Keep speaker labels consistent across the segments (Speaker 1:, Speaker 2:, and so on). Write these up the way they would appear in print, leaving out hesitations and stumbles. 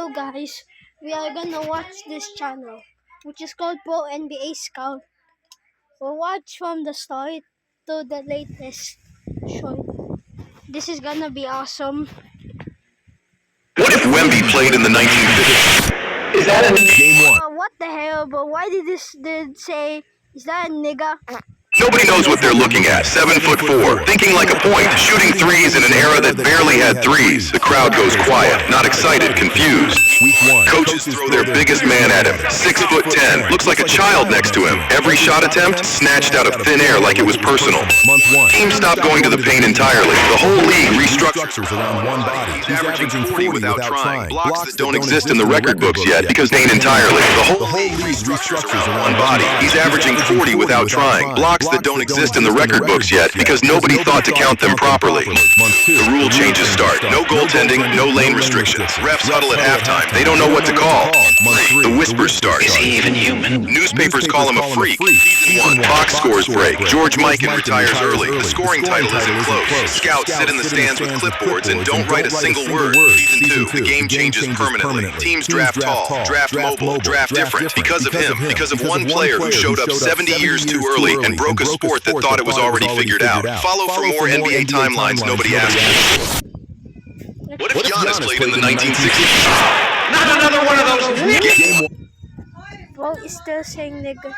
Speaker 1: Hello guys, we are gonna watch this channel, which is called Pro NBA Scout. We'll watch from the start to the latest show. This is gonna be awesome.
Speaker 2: What if Wemby played in the 1950s? Is that a game one?
Speaker 1: What the hell, but why did this dude say, is that a nigga?
Speaker 2: Nobody knows what they're looking at. 7'4", thinking like a point, shooting threes in an era that barely had threes. The crowd goes quiet, not excited, confused. Coaches throw their biggest man at him. 6'10", looks like a child next to him. Every shot attempt snatched out of thin air like it was personal. Teams stopped going to the paint entirely. The whole league restructures around one body. He's averaging 40 without trying. Blocks that don't exist in the record books yet because they ain't entirely. The whole league restructures around one body. He's averaging 40 without trying. Blocks that don't exist in the record books yet because nobody thought to count them properly. The rule changes start. No goaltending, no lane restrictions. Refs huddle at halftime. They don't know what to call. The whispers start.
Speaker 3: Is he even human?
Speaker 2: Newspapers call him a freak. Season 1. Box scores break. George Mikan retires early. The scoring title isn't close. Scouts sit in the stands with clipboards and don't write a single word. Season 2. The game changes permanently. Teams draft tall, draft mobile, draft different. Because of him. Because of one player who showed up 70 years too early and broke a sport that thought it was already figured out. Follow for more NBA timelines nobody asked for. What if Giannis played in the 1960s?
Speaker 3: Not another one of those.
Speaker 1: Well, it's still saying nigga.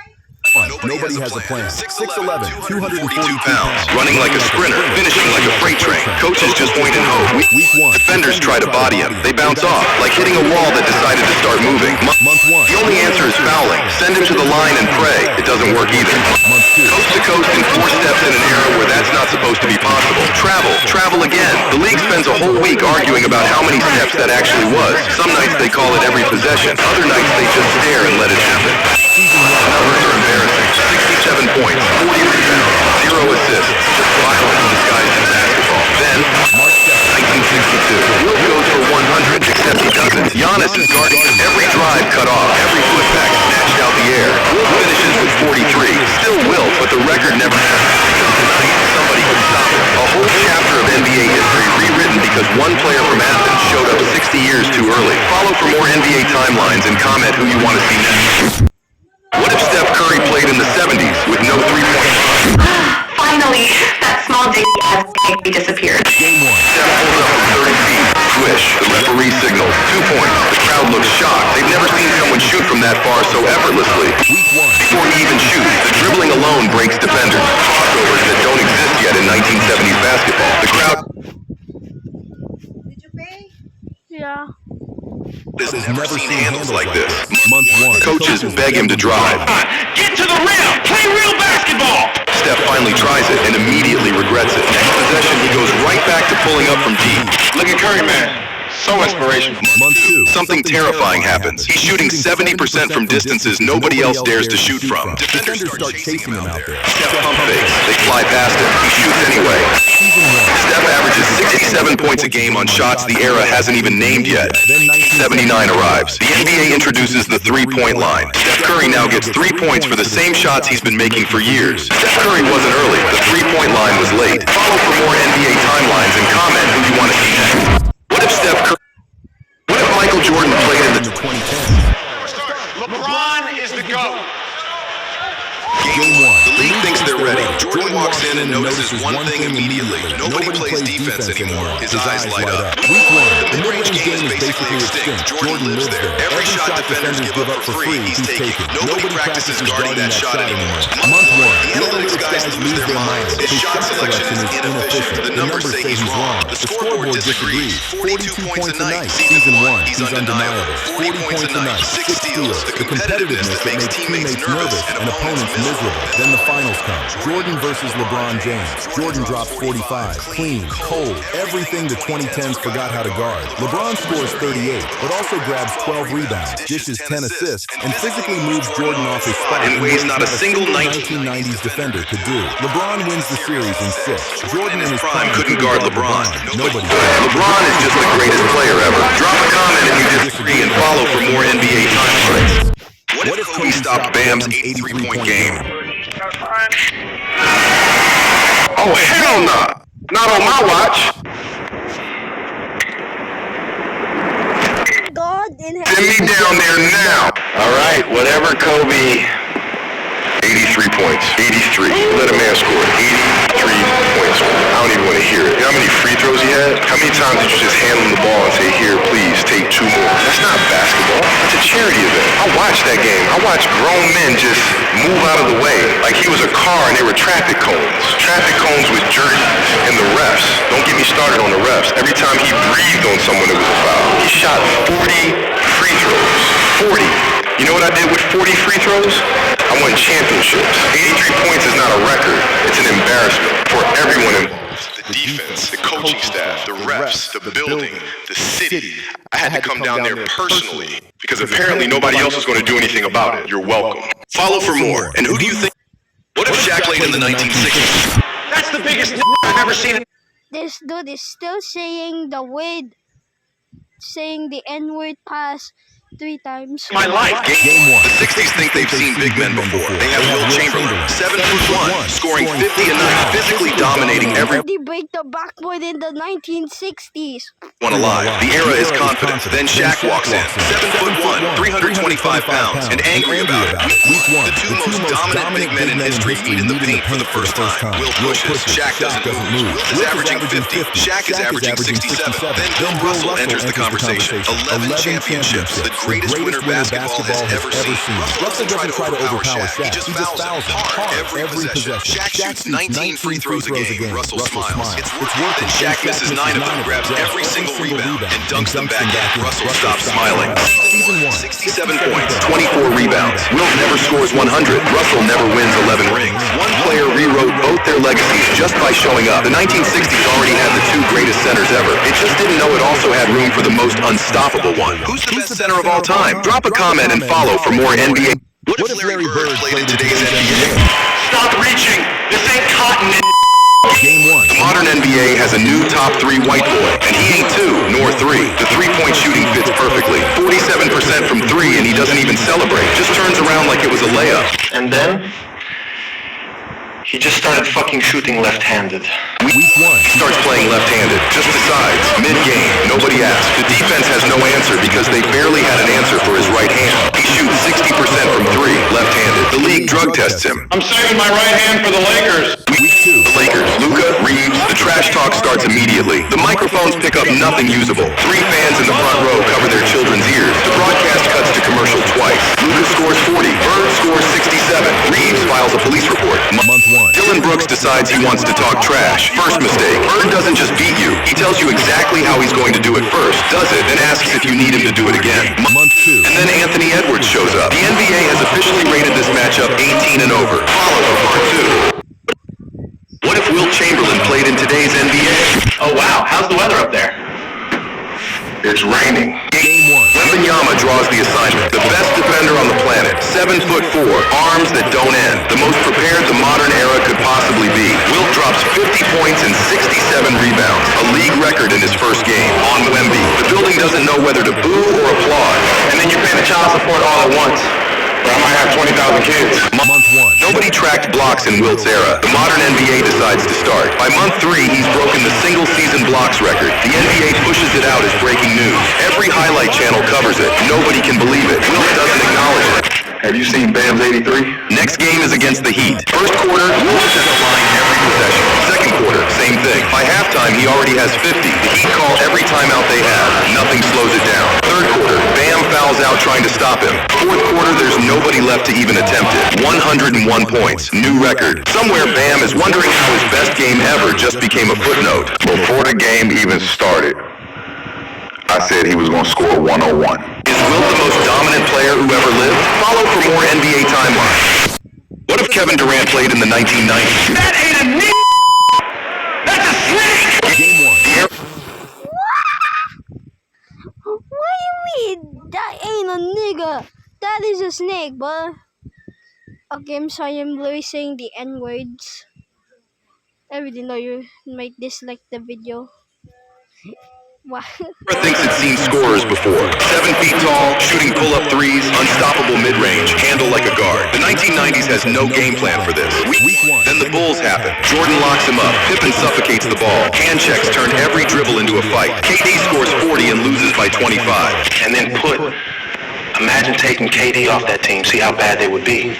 Speaker 2: Nobody has a plan. 6'11", 242 pounds, running like a sprinter, finishing like a freight train. Coaches just point and hope. Defenders try to body him. They bounce off, like hitting a wall that decided to start moving. The only answer is fouling. Send him to the line and pray. It doesn't work either. Coast to coast in 4 steps in an era where that's not supposed to be possible. Travel again. The league spends a whole week arguing about how many steps that actually was. Some nights they call it every possession. Other nights they just stare and let it happen. Numbers are embarrassing. 67 points, 40 rebounds, 0 assists. Just violence disguised in basketball. Then, March 1962. Will goes for 100, except he doesn't. Giannis is guarding every drive cut off, every putback snatched out the air. Will finishes with 43. Still will, but the record never happened. Tonight, somebody could stop it. A whole chapter of NBA history rewritten because one player from Athens showed up 60 years too early. Follow for more NBA timelines and comment who you want to see next. What if Steph Curry played in the 70s with no three-point line?
Speaker 4: Finally, that small dick ass disappeared.
Speaker 2: Game 1. Steph pulls up from 30 feet. Swish. The referee signals. 2 points. The crowd looks shocked. They've never seen someone shoot from that far so effortlessly. Before he even shoots, the dribbling alone breaks defenders. Crossovers that don't exist yet in 1970s basketball. The crowd...
Speaker 5: Did you pay?
Speaker 1: Yeah.
Speaker 2: has never seen handles like this. Month 1. Coaches beg him to drive.
Speaker 3: Get to the rim! Play real basketball!
Speaker 2: Steph finally tries it and immediately regrets it. Next possession, he goes right back to pulling up from deep.
Speaker 3: Look at Curry, man. So inspirational.
Speaker 2: Month 2. Something terrifying happens. He's shooting 70% from distances nobody else dares to shoot from. Defenders start chasing him out there. Steph pump fakes. They fly past him. He shoots anyway. Steph averages 67 points a game on shots the era hasn't even named yet. 79 arrives. The NBA introduces the three-point line. Steph Curry now gets 3 points for the same shots he's been making for years. Steph Curry wasn't early. The three-point line was late. Follow for more NBA timelines and comment who you want to see next. What if Steph Curry... What if Michael Jordan played in the 2010s?
Speaker 3: LeBron is the GOAT.
Speaker 2: Game 1. The league thinks they're ready. Jordan walks in and notices one thing immediately. Nobody plays defense anymore. His eyes light up. The mid-range game is basically extinct. Jordan lives there. Every shot defenders give up for free, he's taking. Nobody practices guarding that shot anymore.
Speaker 6: Month 1.
Speaker 2: The analytics guys lose their minds. His shot selection is inefficient. The numbers say he's wrong. The scoreboard disagrees. 42 points a night. Season 1. He's undeniable. 40 points a night. 6 steals. The competitiveness that makes teammates nervous and opponents miserable.
Speaker 6: Then the finals come. Jordan versus LeBron James. Jordan drops 45. Clean, cold, everything the 2010s forgot how to guard. LeBron scores 38, but also grabs 12 rebounds, dishes 10 assists, and physically moves Jordan off his spot
Speaker 2: in ways not a single
Speaker 6: 1990s defender could do. LeBron wins the series in 6. Jordan in his prime
Speaker 2: couldn't guard LeBron.
Speaker 6: Nobody.
Speaker 2: LeBron is just the greatest player ever. Drop a comment if you disagree and follow for more NBA timelines. What if Kobe stopped Bam's 83-point game? Oh, hell nah! Not on my watch!
Speaker 1: God
Speaker 2: Send me down there now. All right, whatever, Kobe. 83 points. 83. Let a man score. 83 points. I don't even want to hear it. You know how many free throws he had? How many times did you just hand him the ball and say, here, please, take 2 more? That's not basketball. That's a charity event. I watched that game. I watched grown men just move out of the way like he was a car and they were traffic cones. Traffic cones with jerseys. And the refs. Don't get me started on the refs. Every time he breathed on someone, it was a foul. He shot 40 free throws. 40. You know what I did with 40 free throws? I won championships. 83 points is not a record. It's an embarrassment for everyone involved. The defense, the coaching staff, the refs, the building, the city. I had to come down there personally because apparently nobody else was going to do anything about it. You're welcome. Follow for more. And who do you think? What if Shaq played in the 1960s?
Speaker 3: That's the biggest I've ever seen.
Speaker 1: This dude is still saying the N-word past 3 times.
Speaker 3: My life.
Speaker 6: Game 1.
Speaker 2: The 60s think they've seen big men before. They have Will Chamberlain, 7'1", scoring 50 a night, physically dominating everyone
Speaker 1: They break the backboard in the 1960s.
Speaker 2: alive. The era is confidence. Then Shaq walks in, 7'1", 325 pounds, and angry about it.
Speaker 6: Week 1.
Speaker 2: The two most dominant big men in history meet in the paint for the first time. Will pushes, Shaq doesn't move. Will is averaging 50, Shaq is averaging 67. Then Bill Russell enters the conversation. 11 championships, the greatest winner basketball has ever seen. Russell doesn't try to overpower Shaq. He just fouls him hard every possession. Shaq shoots 19 free throws a game. Russell smiles. It's working. Then Shaq misses 9 of them, grabs every single rebound, and dunks them back in. Russell stops smiling. Season 1, 67 points, 24 rebounds. Will never scores 100. Russell never wins 11 rings. One player rewrote both their legacies just by showing up. The 1960s already had the 2 greatest centers ever. It just didn't know it also had room for the most unstoppable one. Who's the best center of all time? Drop a comment and follow for more NBA. What if Larry Bird played in today's NBA?
Speaker 3: Stop reaching. This ain't cotton.
Speaker 6: Game 1.
Speaker 2: The modern NBA has a new top 3 white boy, and he ain't 2 nor 3. The 3-point shooting fits perfectly. 47% from 3, and he doesn't even celebrate. Just turns around like it was a layup.
Speaker 3: And then he just started fucking shooting left-handed.
Speaker 6: Week 1.
Speaker 2: Starts playing left-handed. Just decides. Mid-game. Nobody asks. The defense has no answer because they barely had an answer for his right hand. He shoots 60% from 3, left-handed. The league drug tests him.
Speaker 3: I'm saving my right hand for the Lakers.
Speaker 6: Week 2.
Speaker 2: The Lakers, Luka, Reeves, the trash talk starts immediately. The microphones pick up nothing usable. 3 fans in the front row cover their children's ears. The broadcast cuts to commercial twice. Luka scores 40. Bird scores 67. Reeves files a police report.
Speaker 6: Month 1.
Speaker 2: Dylan Brooks decides he wants to talk trash. First mistake. Bird doesn't just beat you. He tells you exactly how he's going to do it first, does it, and asks if you need him to do it again.
Speaker 6: Month 2.
Speaker 2: And then Anthony Edwards shows up. The NBA has officially rated this matchup 18 and over. Follow for part 2. What if Will Chamberlain played in today's NBA?
Speaker 3: Oh wow, how's the weather up there?
Speaker 2: It's raining.
Speaker 6: Game 1.
Speaker 2: Wembanyama draws the assignment. The best defender on the planet. 7'4", arms that don't end. The most prepared the modern era could possibly be. Will drops 50 points and 67 rebounds. A league record in his first game. On Wemby. The building doesn't know whether to boo or applaud.
Speaker 3: And then you're paying the child support all at once. Or I might have 20,000 kids.
Speaker 6: Month 1.
Speaker 2: Nobody tracked blocks in Wilt's era. The modern NBA decides to start. By month 3, he's broken the single-season blocks record. The NBA pushes it out as breaking news. Every highlight channel covers it. Nobody can believe it. Wilt doesn't acknowledge it. Have you seen Bam's 83? Next game is against the Heat. First quarter, Wilt is at the line every possession. Second quarter, same thing. By halftime, he already has 50. The Heat call every timeout they have. Nothing slows it down. Third quarter, Bam fouls out trying to stop him. Fourth quarter, there's nobody left to even attempt it. 101 points. New record. Somewhere Bam is wondering how his best game ever just became a footnote. Before the game even started, I said he was going to score 101. Is Wilt the most dominant player who ever lived? Follow for more NBA timeline. What if Kevin Durant played in the 1990s?
Speaker 3: That ain't a nigga! That's a snake!
Speaker 6: Game 1.
Speaker 1: What do you mean? That ain't a nigga. That is a snake, bruh. Okay, I'm sorry, I'm literally saying the N-words. I really know you might dislike the video. Wow.
Speaker 2: Thinks it's seen scorers before. 7 feet tall, shooting pull-up threes, unstoppable mid-range, handle like a guard. The 1990s has no game plan for this.
Speaker 6: Week 1.
Speaker 2: Then the Bulls happen. Jordan locks him up. Pippen suffocates the ball. Hand checks turn every dribble into a fight. KD scores 40 and loses by 25.
Speaker 3: And then put Imagine taking KD off that team, see how bad they would be.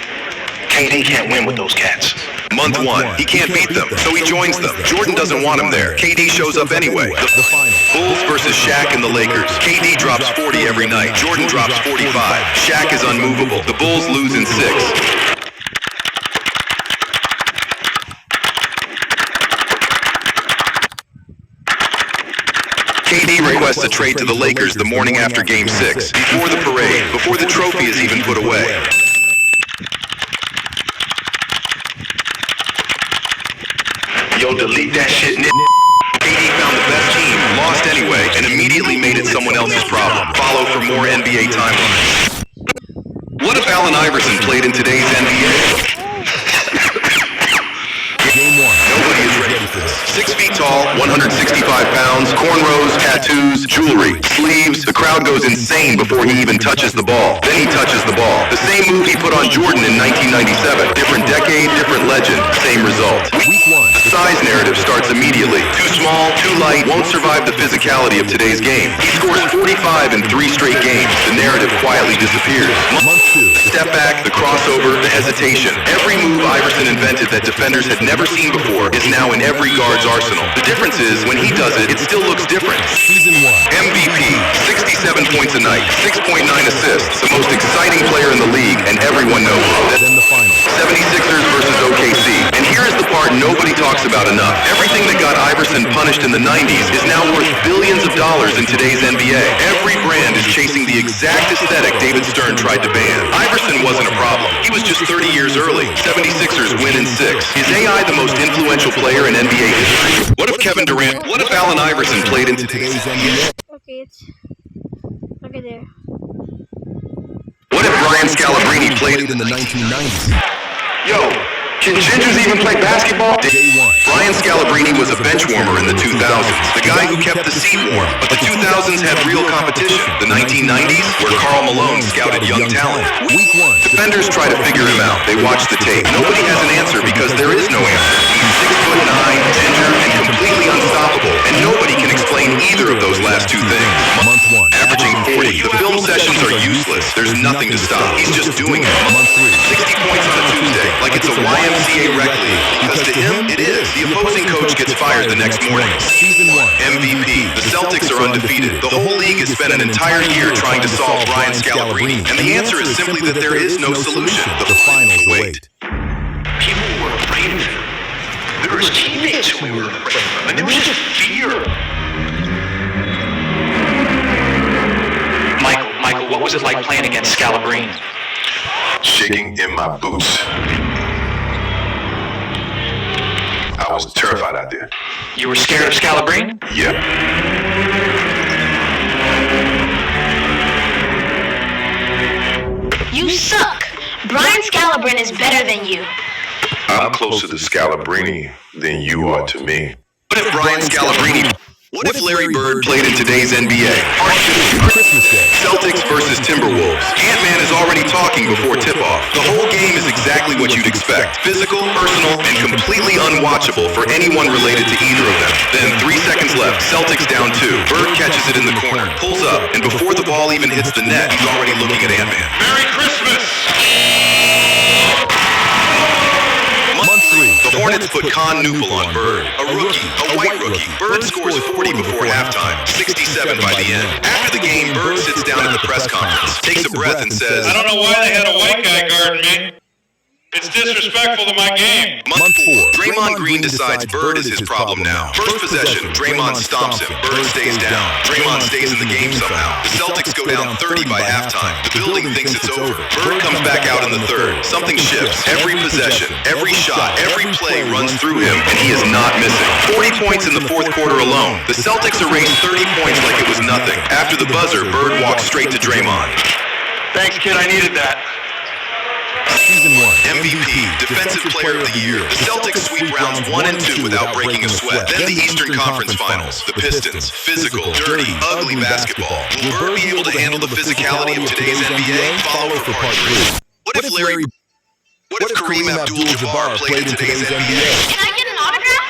Speaker 3: KD can't win with those cats.
Speaker 2: Month 1, he can't beat them, so he joins them. Jordan doesn't want him there. KD shows up anyway.
Speaker 6: The final.
Speaker 2: Bulls versus Shaq and the Lakers. KD drops 40 every night. Jordan drops 45. Shaq is unmovable. The Bulls lose in 6. KD requests a trade to the Lakers the morning after Game 6. Before the parade, before the trophy is even put away.
Speaker 3: Yo, delete that shit, nigga.
Speaker 2: KD found the best team, lost anyway, and immediately made it someone else's problem. Follow for more NBA timelines. What if Allen Iverson played in today's NBA?
Speaker 6: Game 1.
Speaker 2: Nobody is ready for this. 6 feet tall, 165 pounds, cornrows, tattoos, jewelry, sleeves. The crowd goes insane before he even touches the ball. Then he touches the ball. The same move he put on Jordan in 1997. Different decade, different legend, same result.
Speaker 6: Week 1.
Speaker 2: The size narrative starts immediately. Too small, too light, won't survive the physicality of today's game. He scores 45 in 3 straight games. The narrative quietly disappears.
Speaker 6: Month 2.
Speaker 2: Step back, the crossover, the hesitation. Every move Iverson invented that defenders had never seen before is now in every guard's arsenal. The difference is, when he does it, it still looks different.
Speaker 6: Season 1.
Speaker 2: MVP, 67 points a night, 6.9 assists, the most exciting player in the league, and everyone knows it.
Speaker 6: Then the final.
Speaker 2: 76ers versus OKC. And here is the part nobody talks about enough. Everything that got Iverson punished in the 90s is now worth billions of dollars in today's NBA. Every brand is chasing the exact aesthetic David Stern tried to ban. Iverson wasn't a problem. He was just 30 years early. 76ers win in 6. Is AI the most influential player in NBA history? What if Kevin Durant, what if Allen Iverson played in today's NBA?
Speaker 1: Okay, it's okay there.
Speaker 2: What if Brian Scalabrine played
Speaker 6: in the 1990s.
Speaker 3: Yo, can gingers even play basketball?
Speaker 6: Day 1.
Speaker 2: Brian Scalabrine was a bench warmer in the 2000s, the guy who kept the seat warm. But the 2000s had real competition. The 1990s, where Karl Malone scouted young talent.
Speaker 6: Week 1.
Speaker 2: Defenders try to figure him out. They watch the tape. Nobody has an answer because there is no answer. He's 6'9", ginger, and completely unstoppable. And nobody can explain either of those last two things.
Speaker 6: Month 1.
Speaker 2: Averaging 40. The film sessions are useless. There's nothing to stop. He's just doing it.
Speaker 6: Month 3.
Speaker 2: 60 points on a Tuesday, like it's a YMCA rec league. Because to him, it is. The opposing coach gets fired the next morning.
Speaker 6: Season 1.
Speaker 2: MVP. The Celtics are undefeated. The whole league has spent an entire year trying to solve Brian Scalabrine. And the answer is simply that there is no solution.
Speaker 6: The finals await.
Speaker 3: People were afraid of him. There was teammates who were afraid of him, and there was just fear.
Speaker 5: Michael, what was it like playing against Scalabrine?
Speaker 2: Shaking in my boots. I was terrified out there.
Speaker 5: You were scared of Scalabrine?
Speaker 2: Yeah.
Speaker 4: You suck. Brian Scalabrine is better than you.
Speaker 2: I'm closer to Scalabrine than you are to me. What if Brian Scalabrine... What if Larry Bird played in today's NBA?
Speaker 6: Christmas Day.
Speaker 2: Celtics versus Timberwolves. Ant-Man is already talking before tip-off. The whole game is exactly what you'd expect. Physical, personal, and completely unwatchable for anyone related to either of them. Then 3 seconds left. Celtics down 2. Bird catches it in the corner, pulls up, and before the ball even hits the net, he's already looking at Ant-Man. Merry Christmas!
Speaker 6: Month 3.
Speaker 2: The Hornets put Con Newpel on Bird. A rookie, a white rookie. Bird scores 40 before halftime, 67 by the end. After the game, Bird sits down at the press conference, takes a breath and says,
Speaker 7: I don't know why they had a white guy guarding me. It's disrespectful to my game.
Speaker 2: Month 4. Draymond Green decides Bird is his problem now. First possession, Draymond stomps him. Bird stays down. Draymond stays in the game somehow. The Celtics go down 30 by halftime. The building thinks it's over. Bird comes back out in the third. Something shifts. Every possession, every shot, every play runs through him, and he is not missing. 40 points in the fourth quarter alone. The Celtics erased 30 points like it was nothing. After the buzzer, Bird walks straight to Draymond.
Speaker 3: Thanks, kid. I needed that.
Speaker 6: Season 1.
Speaker 2: MVP, Defensive Player of the Year. The Celtics sweep rounds 1 and 2 without breaking a sweat. Then the Eastern Conference Finals. The Pistons. Physical, dirty, ugly basketball. Will Bird be able to handle the physicality of today's NBA? Follow for part 3. What if Kareem Abdul-Jabbar played in today's NBA?
Speaker 4: Can I get an autograph?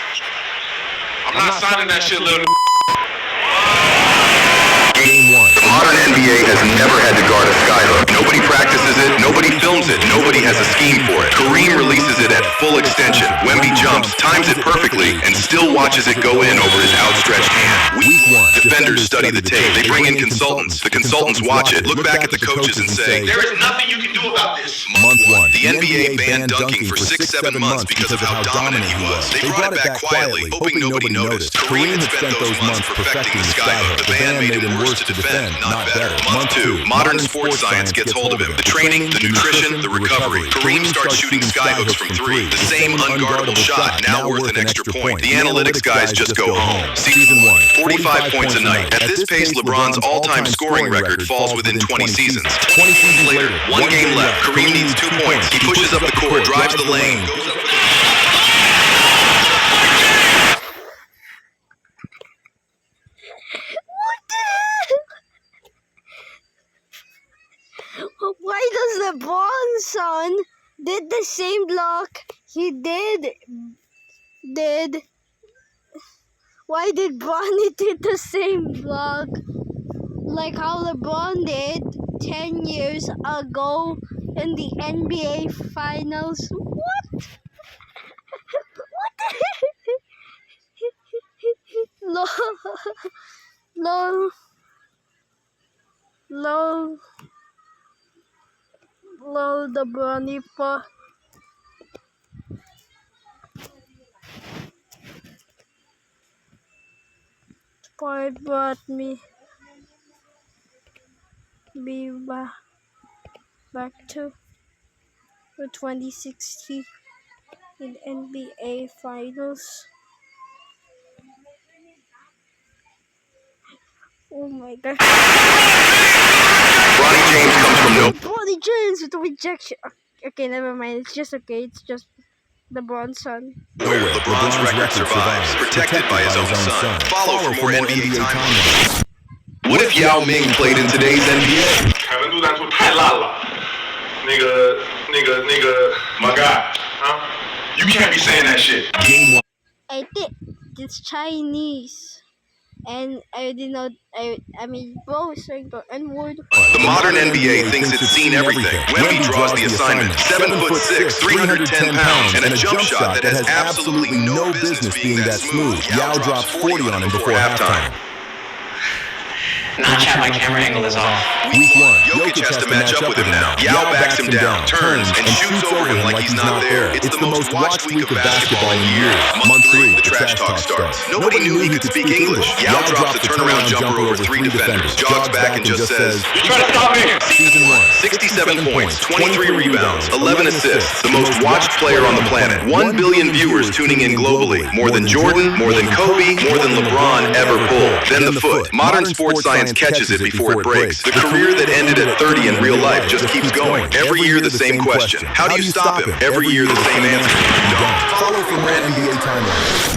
Speaker 7: I'm not signing that shit, little.
Speaker 6: Game 1.
Speaker 2: The modern NBA has never had to guard a skyhook. Nobody practices it, nobody films it, nobody has a scheme for it. Kareem releases it at full extension. Wemby jumps, times it perfectly, and still watches it go in over his outstretched hand.
Speaker 6: Week 1.
Speaker 2: Defenders study the tape. They bring in consultants. The consultants watch it, look back at the coaches and say,
Speaker 3: There is nothing you can do about this.
Speaker 6: Month 1.
Speaker 2: The NBA banned dunking for 6-7 months because of how dominant he was. They brought it back quietly, hoping nobody noticed. Kareem had spent those months perfecting the skyhook. The ban made him worse to defend, not better. Month 2. Modern sports science gets hold of him. The training, the nutrition, the recovery. Kareem starts shooting skyhooks from 3. The same unguardable shot, now worth an extra point. The analytics guys just go home.
Speaker 6: Season 1.
Speaker 2: 45 points a night. At this pace, LeBron's all-time scoring record falls within 20 seasons.
Speaker 6: 20 seasons
Speaker 2: Later,
Speaker 6: later,
Speaker 2: one game left. Kareem needs 2 points. He pushes up the court, drives the lane, goes up the
Speaker 1: Why does LeBron's son did the same block he did? Why did Bronny did the same block like how LeBron did 10 years ago in the NBA Finals? What? What? Lol, the Bronny pa. Sport brought me back to 2016 in NBA Finals. Oh my God.
Speaker 2: Bronny James comes from no.
Speaker 1: Bronny James with the rejection. Okay, never mind. It's just okay. It's just LeBron's son.
Speaker 2: Nowhere. LeBron's record survives, protected by his own son. Follow for more NBA timelines. What if Yao Ming played in today's NBA?
Speaker 7: 凯文杜兰特太烂了，那个 my God, huh? You can't be saying that shit.
Speaker 6: Game 1.
Speaker 1: I think it's Chinese. And I did not, I mean, bro is saying the N-word.
Speaker 2: The modern NBA thinks it's seen everything. Wemby draws the assignment. 7'6", 310 pounds, and a jump shot that has absolutely no business being that smooth. Yao drops 40 on him before halftime.
Speaker 5: Nah, chat, my camera angle is off.
Speaker 6: Week 1.
Speaker 2: Jokic has to match up with him now. Yao backs him down, turns, and shoots over him like he's not there. It's the most watched week of basketball in years. Month 3, the trash talk starts. Nobody knew he could speak English. Yao drops a turnaround jumper over 3 defenders, jogs back and just says,
Speaker 5: You trying to stop me?
Speaker 2: Season 1, 67 points, 23 rebounds, 11 assists, the most watched player on the planet. 1 billion viewers tuning in globally. More than Jordan, more than Kobe, more than LeBron ever pulled. Then the foot. Modern sports science catches it before it breaks. The career that ended at 30 in real life just keeps going. Every year the same question. How do you stop him? Every year the same answer. You don't.
Speaker 6: Follow for more NBA timelines.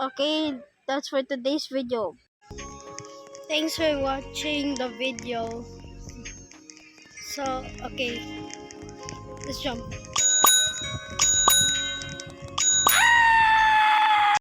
Speaker 1: Okay, that's for today's video. Thanks for watching the video. So, okay, let's jump.